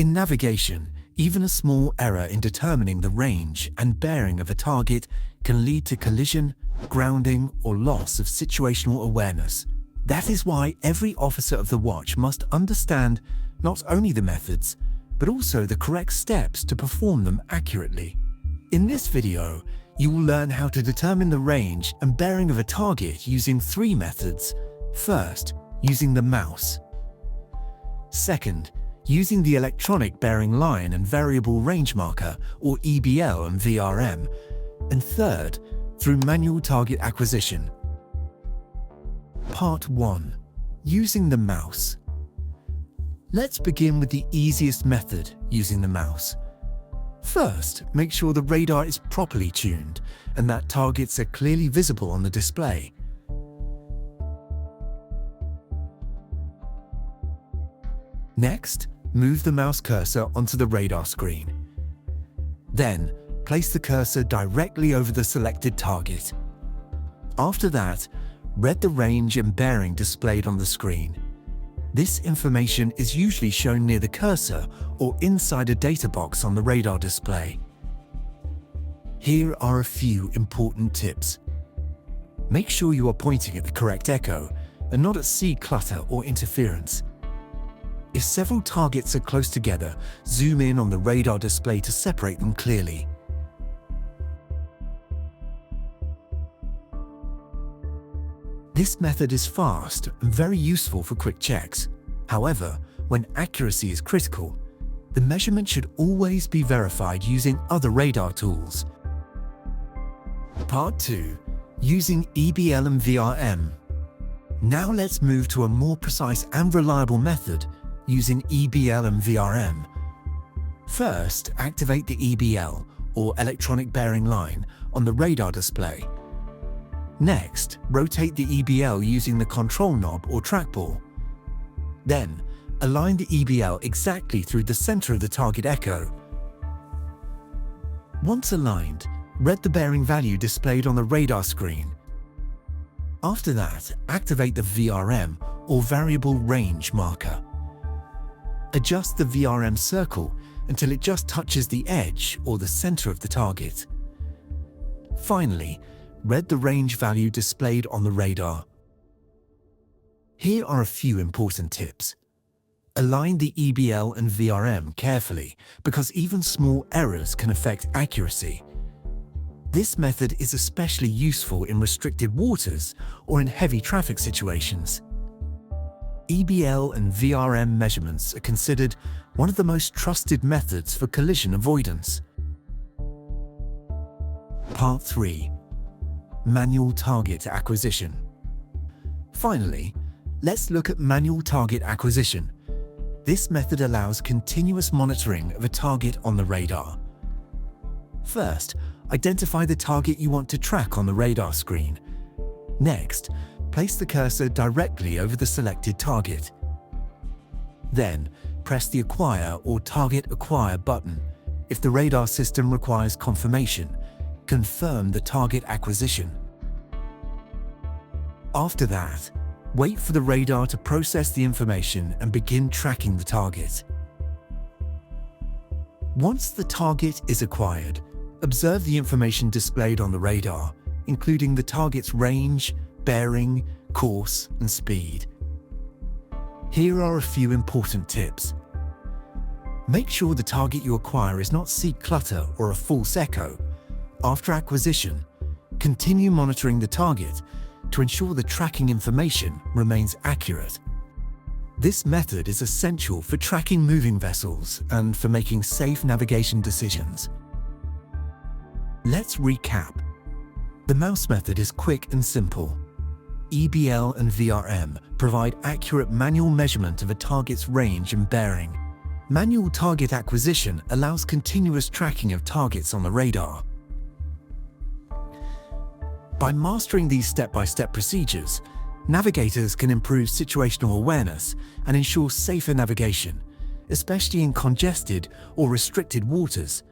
In navigation, even a small error in determining the range and bearing of a target can lead to collision, grounding, or loss of situational awareness. That is why every officer of the watch must understand not only the methods, but also the correct steps to perform them accurately. In this video, you will learn how to determine the range and bearing of a target using 3 methods. First, using the mouse. Second, using the electronic bearing line and variable range marker, or EBL and VRM. And third, through manual target acquisition. Part 1. Using the mouse. Let's begin with the easiest method, using the mouse. First, make sure the radar is properly tuned and that targets are clearly visible on the display. Next, move the mouse cursor onto the radar screen. Then, place the cursor directly over the selected target. After that, read the range and bearing displayed on the screen. This information is usually shown near the cursor or inside a data box on the radar display. Here are a few important tips. Make sure you are pointing at the correct echo and not at seed clutter or interference. If several targets are close together, zoom in on the radar display to separate them clearly. This method is fast and very useful for quick checks. However, when accuracy is critical, the measurement should always be verified using other radar tools. Part 2. Using EBL and VRM. Now let's move to a more precise and reliable method using EBL and VRM. First, activate the EBL, or electronic bearing line, on the radar display. Next, rotate the EBL using the control knob or trackball. Then, align the EBL exactly through the center of the target echo. Once aligned, read the bearing value displayed on the radar screen. After that, activate the VRM, or variable range marker. Adjust the VRM circle until it just touches the edge or the center of the target. Finally, read the range value displayed on the radar. Here are a few important tips. Align the EBL and VRM carefully because even small errors can affect accuracy. This method is especially useful in restricted waters or in heavy traffic situations. EBL and VRM measurements are considered one of the most trusted methods for collision avoidance. Part 3. Manual target acquisition. Finally, let's look at manual target acquisition. This method allows continuous monitoring of a target on the radar. First, identify the target you want to track on the radar screen. Next, place the cursor directly over the selected target. Then, press the Acquire or Target Acquire button. If the radar system requires confirmation, confirm the target acquisition. After that, wait for the radar to process the information and begin tracking the target. Once the target is acquired, observe the information displayed on the radar, including the target's range, bearing, course, and speed. Here are a few important tips. Make sure the target you acquire is not seed clutter or a false echo. After acquisition, continue monitoring the target to ensure the tracking information remains accurate. This method is essential for tracking moving vessels and for making safe navigation decisions. Let's recap. The mouse method is quick and simple. EBL and VRM provide accurate manual measurement of a target's range and bearing. Manual target acquisition allows continuous tracking of targets on the radar. By mastering these step-by-step procedures, navigators can improve situational awareness and ensure safer navigation, especially in congested or restricted waters.